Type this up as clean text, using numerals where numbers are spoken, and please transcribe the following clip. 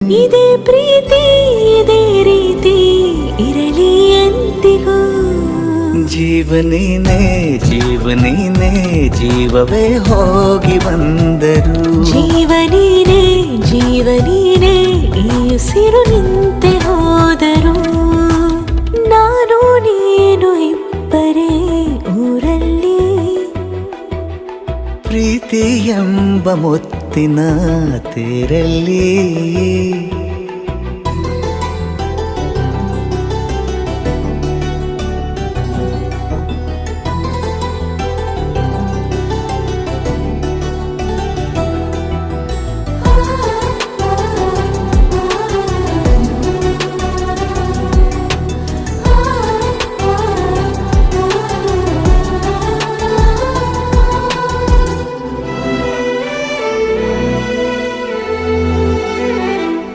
ಇದೇ ಪ್ರೀತಿ ಇದೇ ರೀತಿ ಇರಲಿ ಎಂದಿಗೂ. ಜೀವನೇನೆ ಜೀವನೇನೆ ಜೀವವೇ ಹೋಗಿ ಬಂದರು. ಜೀವನೀನೇ ಜೀವನೀನೇ ಈ ಉಸಿರು ನಿಂತೆ ಹೋದರು. ನಾನು ನೀನು ಇಬ್ಬರೇ ಊರಲ್ಲಿ. ಪ್ರೀತಿ ಎಂಬ ಮುತ್ತಿನ ತೇರಲ್ಲಿ